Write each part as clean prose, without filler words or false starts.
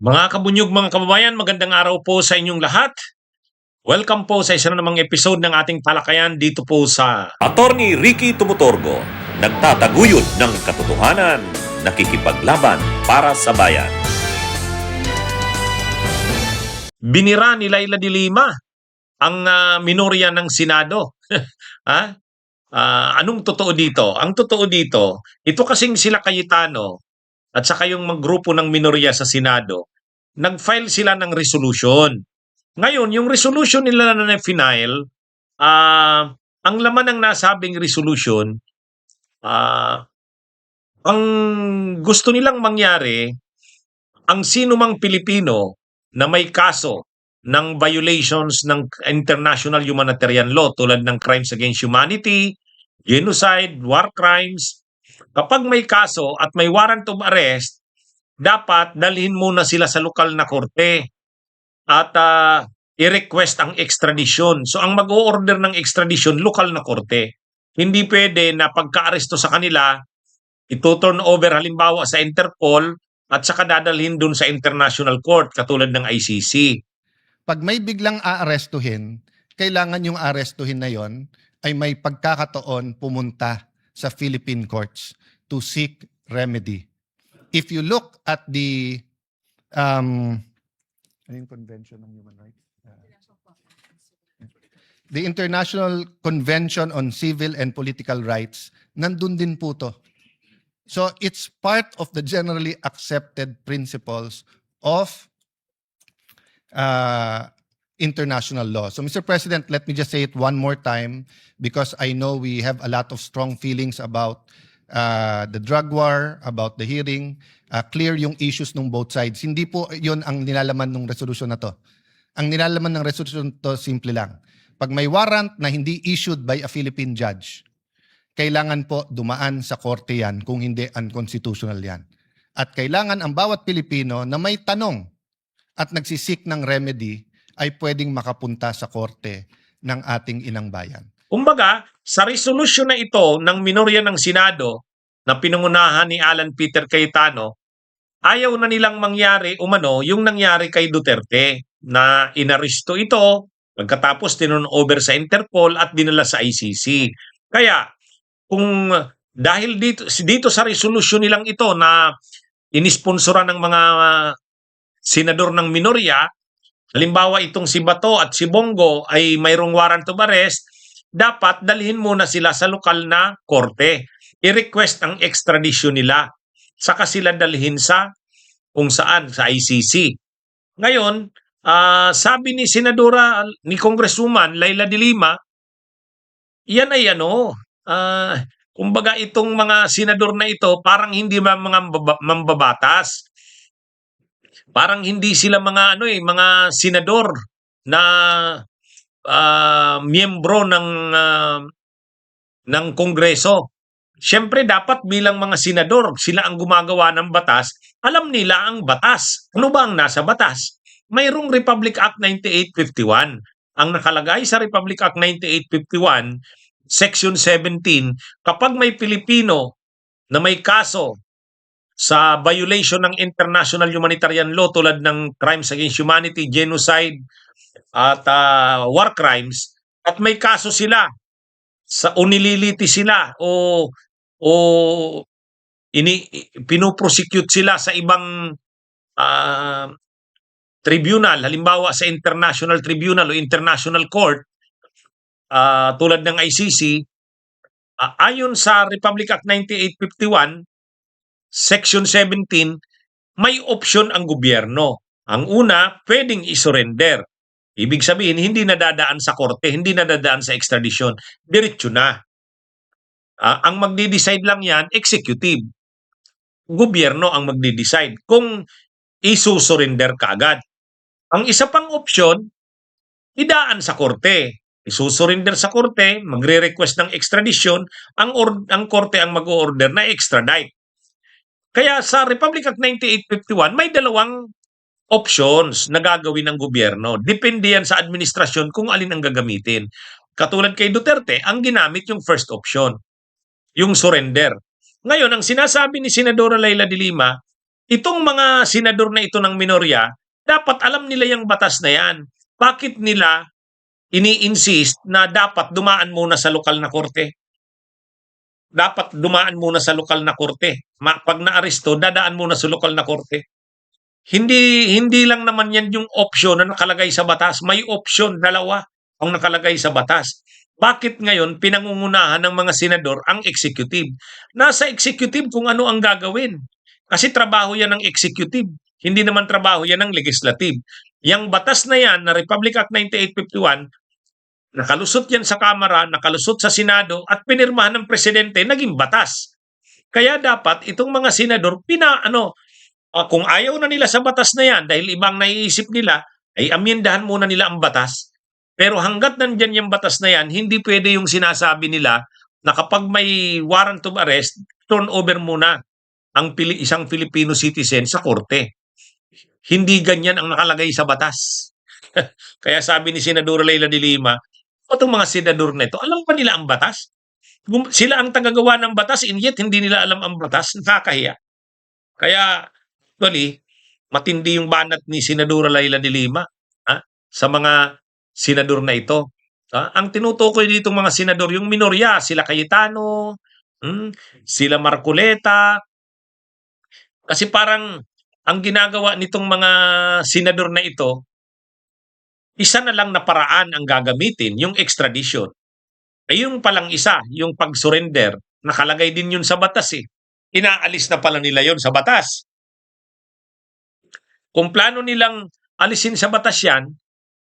Mga kabunyog, mga kababayan, magandang araw po sa inyong lahat. Welcome po sa isa na namang episode ng ating talakayan dito po sa Attorney Ricky Tumutorgo, nagtataguyod ng katotohanan, nakikipaglaban para sa bayan. Binira ni Laila de Lima ang minorya ng Senado. ha? Anong totoo dito? Ang totoo dito, ito kasing sila Cayetano at saka yung grupo ng minorya sa Senado, nag-file sila ng resolution. Ngayon, yung resolution nila na final, ang laman ng nasabing resolution, ang gusto nilang mangyari, ang sino mang Pilipino na may kaso ng violations ng international humanitarian law tulad ng crimes against humanity, genocide, war crimes, kapag may kaso at may warrant of arrest, dapat dalhin muna sila sa lokal na korte at i-request ang extradition. So ang mag-o-order ng extradition, lokal na korte. Hindi pwede na pagka-aresto sa kanila, ito-turn over halimbawa sa Interpol at saka dadalhin dun sa International Court katulad ng ICC. Pag may biglang aarestuhin, kailangan yung arestuhin na yon ay may pagkakataon pumunta sa Philippine courts to seek remedy. If you look at the Convention on Human Rights, the International Convention on Civil and Political Rights, nandun din po to. So it's part of the generally accepted principles of international law. So Mr. President, let me just say it one more time because I know we have a lot of strong feelings about the drug war, about the hearing. Clear yung issues ng both sides. Hindi po yun ang nilalaman ng resolution na to. Ang nilalaman ng resolution to simple lang. Pag may warrant na hindi issued by a Philippine judge, kailangan po dumaan sa korte yan kung hindi unconstitutional yan. At kailangan ang bawat Pilipino na may tanong at nagsisik ng remedy ay pwedeng makapunta sa korte ng ating inang bayan. Kumbaga, sa resolution na ito ng minorya ng Senado na pinangunahan ni Alan Peter Cayetano, ayaw na nilang mangyari yung nangyari kay Duterte na inaresto ito, pagkatapos tinurn over sa Interpol at dinala sa ICC. Kaya, kung dahil dito sa resolution nilang ito na inisponsoran ng mga senador ng minorya, halimbawa itong si Bato at si Bongo ay mayroong warrant of arrest, dapat dalhin muna sila sa lokal na korte. I-request ang extradition nila. Saka sila dalhin sa kung saan, sa ICC. Ngayon, sabi ni Senadora, ni Congresswoman Laila de Lima, yan ay kumbaga itong mga senador na ito parang hindi mga mambabatas. Parang hindi sila mga mga senador na miyembro ng Kongreso. Siyempre dapat bilang mga senador, sila ang gumagawa ng batas, alam nila ang batas. Ano ba ang nasa batas? Mayroong Republic Act 9851. Ang nakalagay sa Republic Act 9851, Section 17, kapag may Pilipino na may kaso sa violation ng international humanitarian law tulad ng crimes against humanity, genocide, at war crimes, at may kaso sila sa unililiti sila o pinoprosecute sila sa ibang tribunal, halimbawa sa International Tribunal o International Court, tulad ng ICC, ayon sa Republic Act 9851, Section 17, may option ang gobyerno. Ang una, pwedeng isurrender. Ibig sabihin, hindi nadadaan sa korte, hindi nadadaan sa extradition. Diretso na. Ang magde-decide lang yan, executive. Gobyerno ang magde-decide kung isusurrender ka agad. Ang isa pang option, idaan sa korte. Isusurrender sa korte, magre-request ng extradition, ang korte ang mag-o-order na extradite. Kaya sa Republic Act 9851, may dalawang options na gagawin ng gobyerno. Depende yan sa administrasyon kung alin ang gagamitin. Katulad kay Duterte, ang ginamit yung first option, yung surrender. Ngayon, ang sinasabi ni Senadora Laila de Lima, Itong mga senador na ito ng minorya, dapat alam nila yung batas na yan. Bakit nila ini-insist na dapat dumaan muna sa lokal na korte? Dapat dumaan muna sa lokal na korte. Pag naaresto, dadaan muna sa lokal na korte. Hindi lang naman yan yung option na nakalagay sa batas. May option, dalawa ang nakalagay sa batas. Bakit ngayon pinangungunahan ng mga senador ang executive? Nasa executive kung ano ang gagawin. Kasi trabaho yan ng executive. Hindi naman trabaho yan ng legislative. Yang batas na yan, na Republic Act 9851, nakalusot yan sa Kamara, nakalusot sa Senado, at pinirmahan ng Presidente, naging batas. Kaya dapat itong mga senador, kung ayaw na nila sa batas na yan, dahil ibang naiisip nila, ay amyendahan muna nila ang batas. Pero hanggat nandyan yung batas na yan, hindi pwede yung sinasabi nila na kapag may warrant of arrest, turn over muna ang isang Filipino citizen sa korte. Hindi ganyan ang nakalagay sa batas. Kaya sabi ni Senadora Leila de Lima, itong mga senador na ito, alam ba nila ang batas? Sila ang tagagawa ng batas, and yet hindi nila alam ang batas, nakakahiya. Kaya, actually, matindi yung banat ni Senadora Leila de Lima sa mga senador na ito. Ang tinutukoy dito mga senador, yung minorya, sila Cayetano, sila Marcoleta, kasi parang ang ginagawa nitong mga senador na ito, isa na lang na paraan ang gagamitin, yung extradition. Ay yung palang isa, yung pag-surrender, nakalagay din yun sa batas eh. Inaalis na pala nila yun sa batas. Kung plano nilang alisin sa batas yan,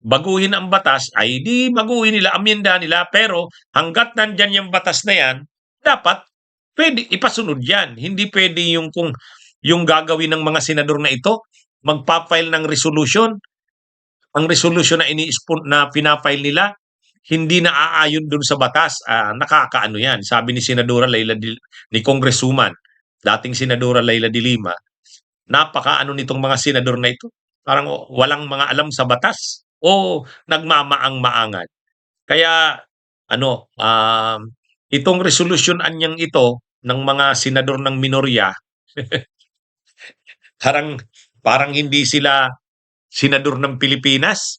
baguhin ang batas, ay di baguhin nila, amyendahan nila, pero hanggat nandyan yung batas na yan, dapat pwede ipasunod yan. Hindi pwede yung kung yung gagawin ng mga senador na ito, magpa-file ng resolution, ang resolution na pinafile nila, hindi na aayon dun sa batas. Nakakaano yan. Sabi ni Senadora Leila ni Congresswoman, dating Senadora Leila de Lima, napakaano nitong mga senador na ito. Parang walang mga alam sa batas o nagmamaang-maangan. Kaya itong resolution anyang ito ng mga senador ng minorya, parang hindi sila senador ng Pilipinas.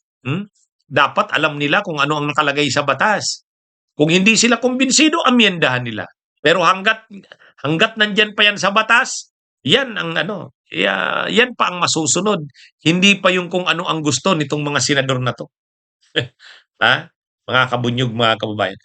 Dapat alam nila kung ano ang nakalagay sa batas. Kung hindi sila kumbinsido, amyendahan nila. Pero hanggat nandyan pa yan sa batas, yan ang yan pa ang masusunod. Hindi pa yung kung ano ang gusto nitong mga senador na to. Mga kabunyog, mga kababayan.